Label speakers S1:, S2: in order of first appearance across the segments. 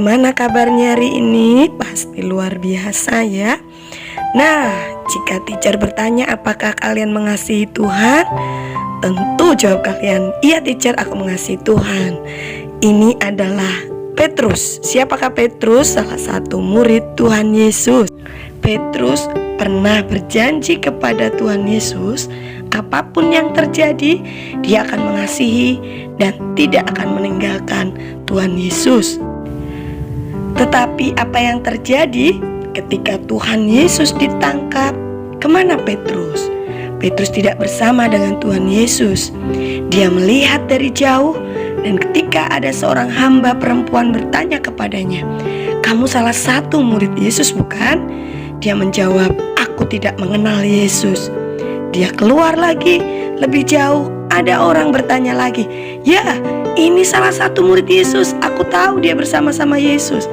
S1: bagaimana kabarnya hari ini? Pasti luar biasa ya. Nah, jika teacher bertanya apakah kalian mengasihi Tuhan, tentu jawab kalian, iya teacher, aku mengasihi Tuhan. Ini adalah Petrus. Siapakah Petrus? Salah satu murid Tuhan Yesus. Petrus pernah berjanji kepada Tuhan Yesus, apapun yang terjadi, dia akan mengasihi dan tidak akan meninggalkan Tuhan Yesus. Tetapi apa yang terjadi ketika Tuhan Yesus ditangkap? Kemana Petrus? Petrus tidak bersama dengan Tuhan Yesus. Dia melihat dari jauh, dan ketika ada seorang hamba perempuan bertanya kepadanya, "Kamu salah satu murid Yesus bukan?" Dia menjawab, "Aku tidak mengenal Yesus." Dia keluar lagi, lebih jauh, ada orang bertanya lagi, "Ya, ini salah satu murid Yesus, aku tahu dia bersama-sama Yesus."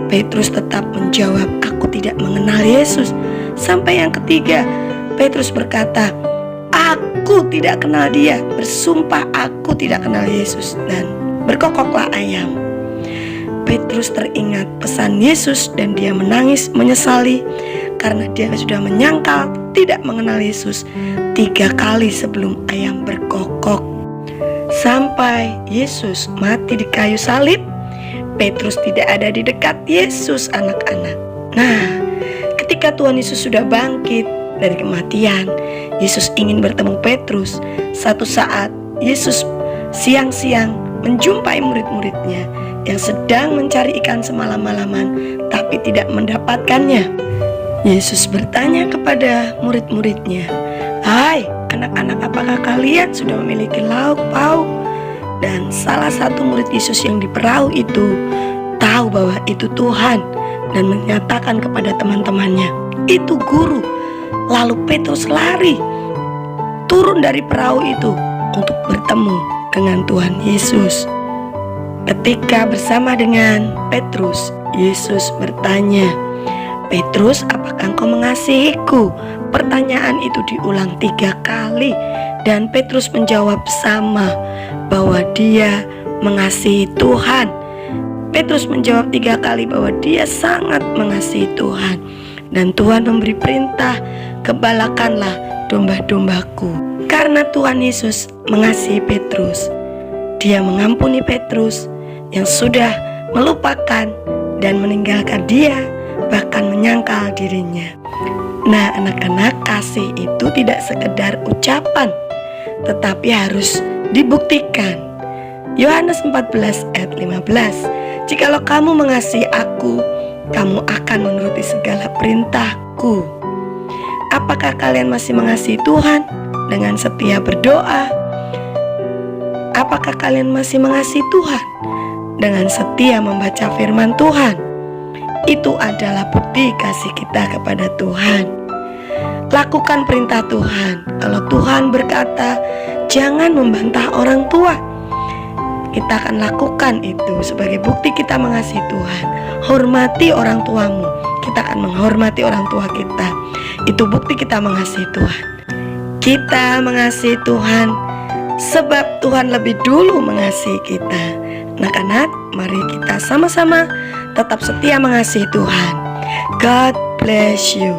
S1: Petrus tetap menjawab, "Aku tidak mengenal Yesus." Sampai yang ketiga, Petrus berkata, "Aku tidak kenal dia." Bersumpah, "Aku tidak kenal Yesus." Dan berkokoklah ayam. Petrus teringat pesan Yesus dan dia menangis menyesali karena dia sudah menyangkal tidak mengenal Yesus 3 kali sebelum ayam berkokok. Sampai Yesus mati di kayu salib, Petrus tidak ada di dekat Yesus, anak-anak. Nah, ketika Tuhan Yesus sudah bangkit dari kematian, Yesus ingin bertemu Petrus. Satu saat Yesus siang-siang menjumpai murid-muridnya yang sedang mencari ikan semalam-malaman tapi tidak mendapatkannya. Yesus bertanya kepada murid-muridnya, "Hai anak-anak, apakah kalian sudah memiliki lauk pauk?" Dan salah satu murid Yesus yang di perahu itu tahu bahwa itu Tuhan dan menyatakan kepada teman-temannya, "Itu guru." Lalu Petrus lari turun dari perahu itu untuk bertemu dengan Tuhan Yesus. Ketika bersama dengan Petrus, Yesus bertanya, "Petrus, apakah engkau mengasihiku?" Pertanyaan itu diulang 3 kali dan Petrus menjawab sama, bahwa dia mengasihi Tuhan. Petrus menjawab 3 kali bahwa dia sangat mengasihi Tuhan. Dan Tuhan memberi perintah, "Gembalakanlah domba-dombaku." Karena Tuhan Yesus mengasihi Petrus, dia mengampuni Petrus yang sudah melupakan dan meninggalkan dia, bahkan menyangkal dirinya. Nah, anak-anak, kasih itu tidak sekedar ucapan, tetapi harus dibuktikan. Yohanes 14 ayat 15, "Jikalau kamu mengasihi aku, kamu akan menuruti segala perintahku." Apakah kalian masih mengasihi Tuhan dengan setia berdoa? Apakah kalian masih mengasihi Tuhan dengan setia membaca firman Tuhan? Itu adalah bukti kasih kita kepada Tuhan. Lakukan perintah Tuhan. Kalau Tuhan berkata, "Jangan membantah orang tua," kita akan lakukan itu sebagai bukti kita mengasihi Tuhan. Hormati orang tuamu, kita akan menghormati orang tua kita. Itu bukti kita mengasihi Tuhan. Kita mengasihi Tuhan sebab Tuhan lebih dulu mengasihi kita. Anak-anak, mari kita sama-sama tetap setia mengasihi Tuhan. God bless you.